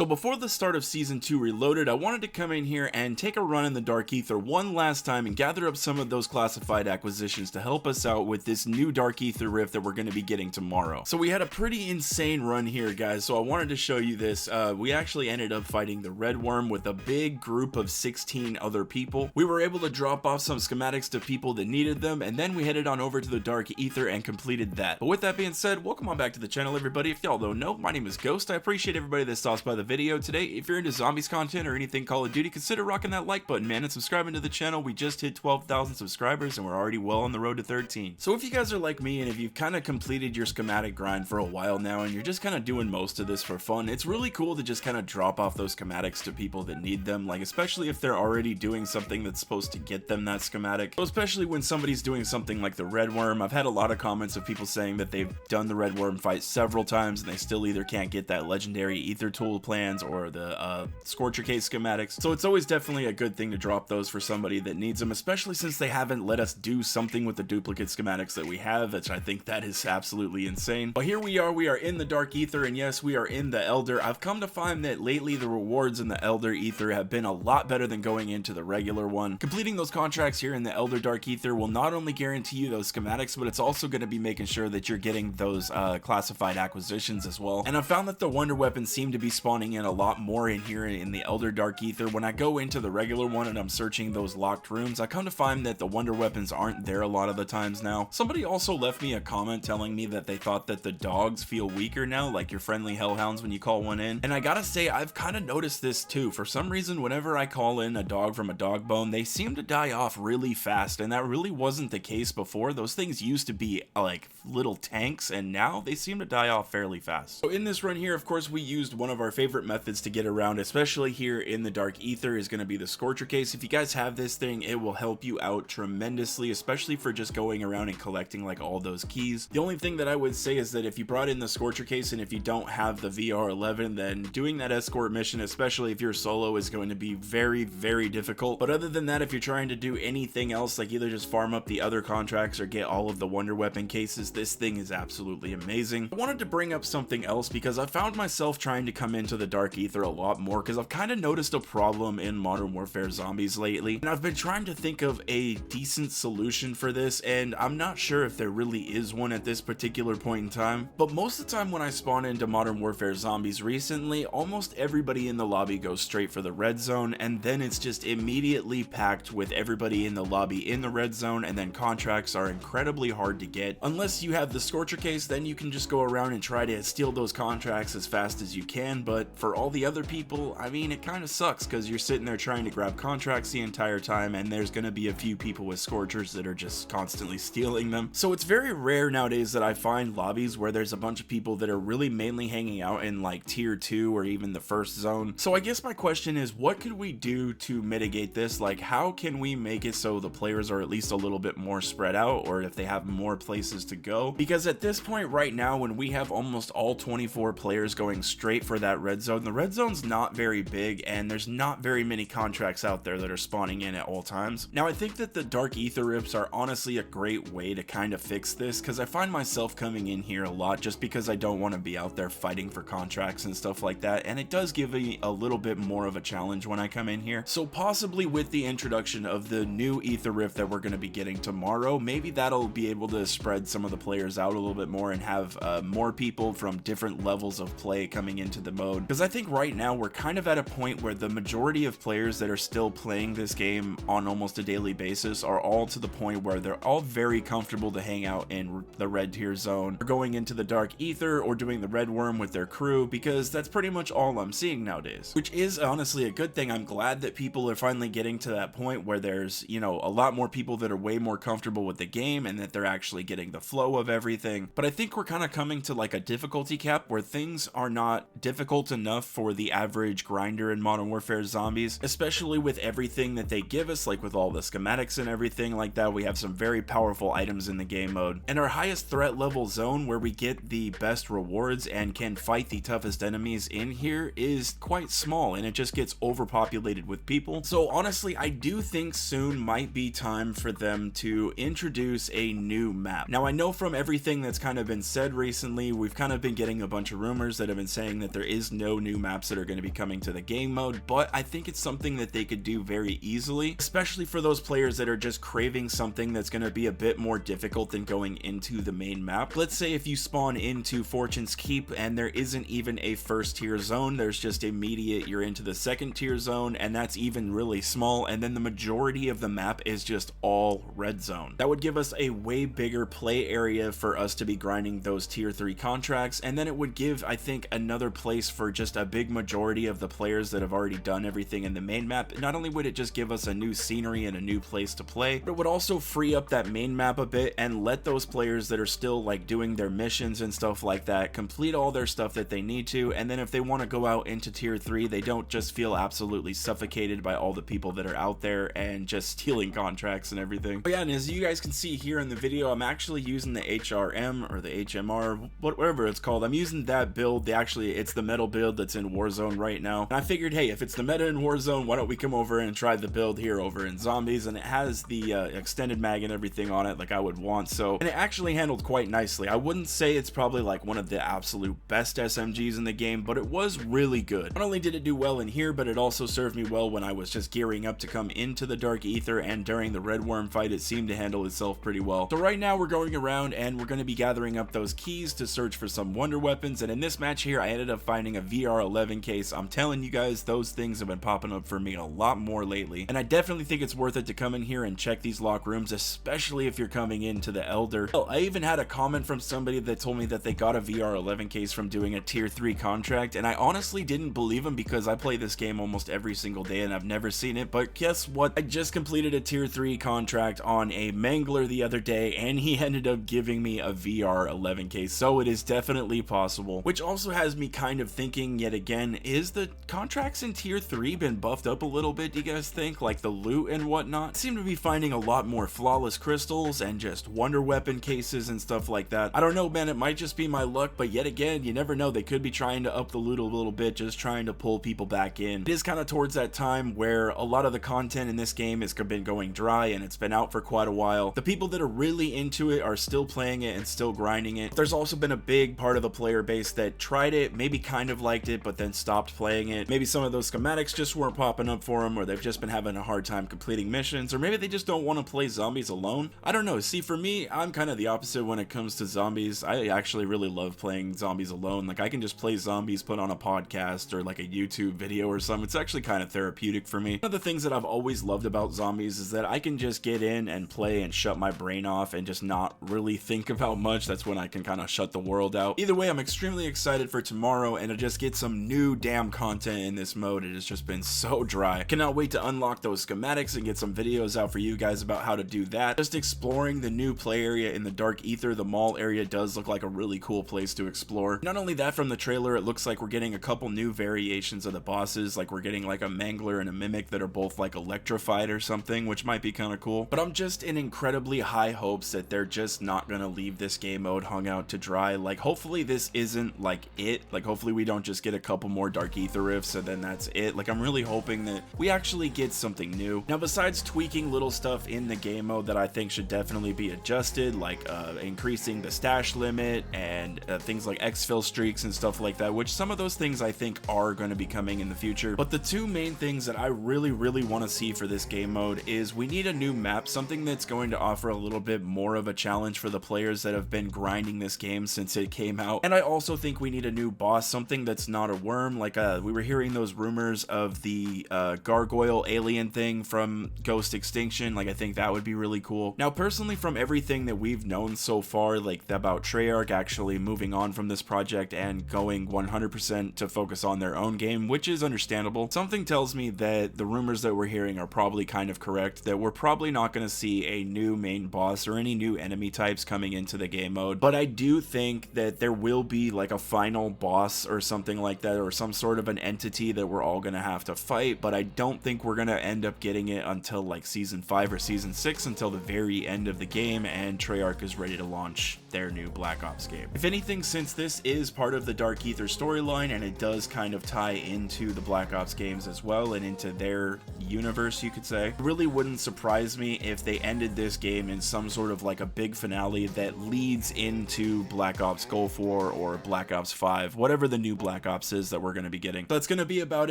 So before the start of Season 2 Reloaded, I wanted to come in here and take a run in the Dark Aether one last time and gather up some of those classified acquisitions to help us out with this new Dark Aether rift that we're going to be getting tomorrow. So we had a pretty insane run here, guys, so I wanted to show you this. We actually ended up fighting the Red Worm with a big group of 16 other people. We were able to drop off some schematics to people that needed them, and then we headed on over to the Dark Aether and completed that. But with that being said, welcome on back to the channel, everybody. If y'all don't know, my name is Ghost. I appreciate everybody that stops by the video today. If you're into zombies content or anything Call of Duty, consider rocking that like button, man, and subscribing to the channel. We just hit 12,000 subscribers and we're already well on the road to 13. So if you guys are like me and if you've kind of completed your schematic grind for a while now and you're just kind of doing most of this for fun, it's really cool to just kind of drop off those schematics to people that need them, like especially if they're already doing something that's supposed to get them that schematic. So especially when somebody's doing something like the Red Worm. I've had a lot of comments of people saying that they've done the Red Worm fight several times and they still either can't get that legendary Aether tool plans or the Scorcher case schematics. So it's always definitely a good thing to drop those for somebody that needs them, especially since they haven't let us do something with the duplicate schematics that we have, which I think that is absolutely insane. But here we are in the Dark Aether, and yes, we are in the Elder. I've come to find that lately the rewards in the Elder Aether have been a lot better than going into the regular one. Completing those contracts here in the Elder Dark Aether will not only guarantee you those schematics, but it's also going to be making sure that you're getting those classified acquisitions as well. And I found that the wonder weapons seem to be spawning in a lot more in here in the Elder Dark Aether. When I go into the regular one and I'm searching those locked rooms, I come to find that the wonder weapons aren't there a lot of the times now. Somebody also left me a comment telling me that they thought that the dogs feel weaker now, like your friendly hellhounds when you call one in. And I gotta say, I've kind of noticed this too. For some reason, whenever I call in a dog from a dog bone, they seem to die off really fast, and that really wasn't the case before. Those things used to be like little tanks, and now they seem to die off fairly fast. So in this run here, of course, we used one of our favorite methods to get around, especially here in the Dark Aether, is going to be the Scorcher case. If you guys have this thing, it will help you out tremendously, especially for just going around and collecting like all those keys. The only thing that I would say is that if you brought in the Scorcher case and if you don't have the VR11, then doing that escort mission, especially if you're solo, is going to be very, very difficult. But other than that, if you're trying to do anything else, like either just farm up the other contracts or get all of the wonder weapon cases, this thing is absolutely amazing. I wanted to bring up something else because I found myself trying to come into the Dark Aether a lot more because I've kind of noticed a problem in Modern Warfare Zombies lately, and I've been trying to think of a decent solution for this, and I'm not sure if there really is one at this particular point in time. But most of the time when I spawn into Modern Warfare Zombies recently, almost everybody in the lobby goes straight for the red zone, and then it's just immediately packed with everybody in the lobby in the red zone, and then contracts are incredibly hard to get. Unless you have the Scorcher case, then you can just go around and try to steal those contracts as fast as you can, but for all the other people, I mean, it kind of sucks because you're sitting there trying to grab contracts the entire time, and there's going to be a few people with Scorchers that are just constantly stealing them. So it's very rare nowadays that I find lobbies where there's a bunch of people that are really mainly hanging out in like tier 2 or even the first zone. So I guess my question is, what could we do to mitigate this? Like, how can we make it so the players are at least a little bit more spread out, or if they have more places to go? Because at this point right now, when we have almost all 24 players going straight for that red zone, the red zone's not very big and there's not very many contracts out there that are spawning in at all times. Now I think that the Dark Aether rips are honestly a great way to kind of fix this, because I find myself coming in here a lot just because I don't want to be out there fighting for contracts and stuff like that, and it does give me a little bit more of a challenge when I come in here. So possibly with the introduction of the new Aether rift that we're going to be getting tomorrow, maybe that'll be able to spread some of the players out a little bit more and have more people from different levels of play coming into the mode. Because I think right now we're kind of at a point where the majority of players that are still playing this game on almost a daily basis are all to the point where they're all very comfortable to hang out in the red tier zone, or going into the Dark Aether, or doing the Red Worm with their crew, because that's pretty much all I'm seeing nowadays, which is honestly a good thing. I'm glad that people are finally getting to that point where there's, you know, a lot more people that are way more comfortable with the game and that they're actually getting the flow of everything. But I think we're kind of coming to like a difficulty cap where things are not difficult enough for the average grinder in Modern Warfare Zombies, especially with everything that they give us, like with all the schematics and everything like that. We have some very powerful items in the game mode, and our highest threat level zone where we get the best rewards and can fight the toughest enemies in here is quite small, and it just gets overpopulated with people. So honestly, I do think soon might be time for them to introduce a new map. Now I know from everything that's kind of been said recently, we've kind of been getting a bunch of rumors that have been saying that there is no no new maps that are going to be coming to the game mode, but I think it's something that they could do very easily, especially for those players that are just craving something that's going to be a bit more difficult than going into the main map. Let's say if you spawn into Fortune's Keep and there isn't even a first tier zone, there's just immediate, you're into the second tier zone, and that's even really small, and then the majority of the map is just all red zone. That would give us a way bigger play area for us to be grinding those tier 3 contracts, and then it would give, I think, another place for just a big majority of the players that have already done everything in the main map. Not only would it just give us a new scenery and a new place to play, but it would also free up that main map a bit and let those players that are still like doing their missions and stuff like that complete all their stuff that they need to, and then if they want to go out into tier 3, they don't just feel absolutely suffocated by all the people that are out there and just stealing contracts and everything. But yeah, and as you guys can see here in the video, I'm actually using the HRM or the HMR, whatever it's called. I'm using that build. It's the metal build that's in Warzone right now. And I figured, hey, if it's the meta in Warzone, why don't we come over and try the build here over in Zombies? And it has the extended mag and everything on it like I would want. So, and it actually handled quite nicely. I wouldn't say it's probably like one of the absolute best SMGs in the game, but it was really good. Not only did it do well in here, but it also served me well when I was just gearing up to come into the Dark Aether, and during the Red Worm fight, it seemed to handle itself pretty well. So right now we're going around and we're going to be gathering up those keys to search for some wonder weapons, and in this match here, I ended up finding a VR11 case. I'm telling you guys, those things have been popping up for me a lot more lately, and I definitely think it's worth it to come in here and check these lock rooms, especially if you're coming into the Elder. Hell, I even had a comment from somebody that told me that they got a VR11 case from doing a tier 3 contract, and I honestly didn't believe him because I play this game almost every single day and I've never seen it. But guess what? I just completed a tier 3 contract on a Mangler the other day, and he ended up giving me a VR11 case, so it is definitely possible. Which also has me kind of thinking yet again, is the contracts in tier 3 been buffed up a little bit, do you guys think? Like the loot and whatnot? I seem to be finding a lot more flawless crystals and just wonder weapon cases and stuff like that. I don't know, man, it might just be my luck, but yet again, you never know, they could be trying to up the loot a little bit, just trying to pull people back in. It is kind of towards that time where a lot of the content in this game has been going dry, and it's been out for quite a while. The people that are really into it are still playing it and still grinding it. There's also been a big part of the player base that tried it, maybe kind of liked it, but then stopped playing it. Maybe some of those schematics just weren't popping up for them, or they've just been having a hard time completing missions, or maybe they just don't want to play zombies alone. I don't know. See, for me, I'm kind of the opposite when it comes to zombies. I actually really love playing zombies alone. Like, I can just play zombies, put on a podcast or like a YouTube video or something. It's actually kind of therapeutic for me. One of the things that I've always loved about zombies is that I can just get in and play and shut my brain off and just not really think about much. That's when I can kind of shut the world out. Either way, I'm extremely excited for tomorrow and to just get some new damn content in this mode. It has just been so dry. Cannot wait to unlock those schematics and get some videos out for you guys about how to do that. Just exploring the new play area in the Dark Aether. The mall area does look like a really cool place to explore. Not only that, from the trailer, it looks like we're getting a couple new variations of the bosses. Like, we're getting like a Mangler and a Mimic that are both like electrified or something, which might be kind of cool. But I'm just in incredibly high hopes that they're just not gonna leave this game mode hung out to dry. Like, hopefully this isn't like it. Like, hopefully we don't just get a couple more Dark Aether rifts and then that's it. Like, I'm really hoping that we actually get something new. Now, besides tweaking little stuff in the game mode that I think should definitely be adjusted, like increasing the stash limit and things like exfil streaks and stuff like that, which some of those things I think are going to be coming in the future. But the two main things that I really want to see for this game mode is we need a new map, something that's going to offer a little bit more of a challenge for the players that have been grinding this game since it came out. And I also think we need a new boss, something that's not a worm. Like we were hearing those rumors of the gargoyle alien thing from Ghost Extinction. Like, I think that would be really cool. Now, personally, from everything that we've known so far, like about Treyarch actually moving on from this project and going 100% to focus on their own game, which is understandable, something tells me that the rumors that we're hearing are probably kind of correct, that we're probably not going to see a new main boss or any new enemy types coming into the game mode. But I do think that there will be like a final boss or something like that, or some sort of an entity that we're all going to have to fight, but I don't think we're going to end up getting it until like season 5 or season 6, until the very end of the game and Treyarch is ready to launch. their new Black Ops game. If anything, since this is part of the Dark Aether storyline and it does kind of tie into the Black Ops games as well and into their universe, you could say, it really wouldn't surprise me if they ended this game in some sort of like a big finale that leads into Black Ops Gulf War or Black Ops 5, whatever the new Black Ops is that we're going to be getting. That's going to be about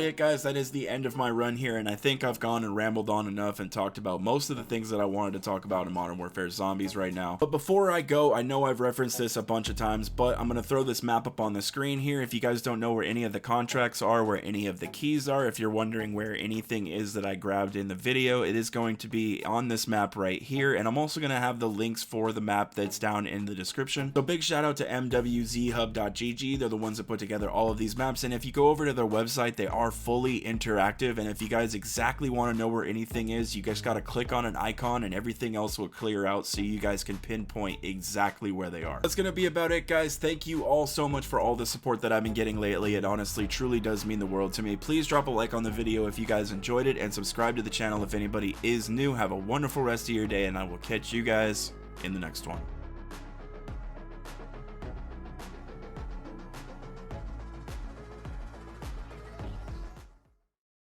it, guys. That is the end of my run here, and I think I've gone and rambled on enough and talked about most of the things that I wanted to talk about in Modern Warfare Zombies right now. But before I go, I know I've referenced this a bunch of times, but I'm going to throw this map up on the screen here. If you guys don't know where any of the contracts are, where any of the keys are, if you're wondering where anything is that I grabbed in the video, it is going to be on this map right here, and I'm also going to have the links for the map that's down in the description. So big shout out to MWZHUB.gg. They're the ones that put together all of these maps, and if you go over to their website, they are fully interactive, and if you guys exactly want to know where anything is, you guys got to click on an icon and everything else will clear out so you guys can pinpoint exactly where they are. That's going to be about it, guys. Thank you all so much for all the support that I've been getting lately. It honestly truly does mean the world to me. Please drop a like on the video if you guys enjoyed it, and subscribe to the channel if anybody is new. Have a wonderful rest of your day, and I will catch you guys in the next one.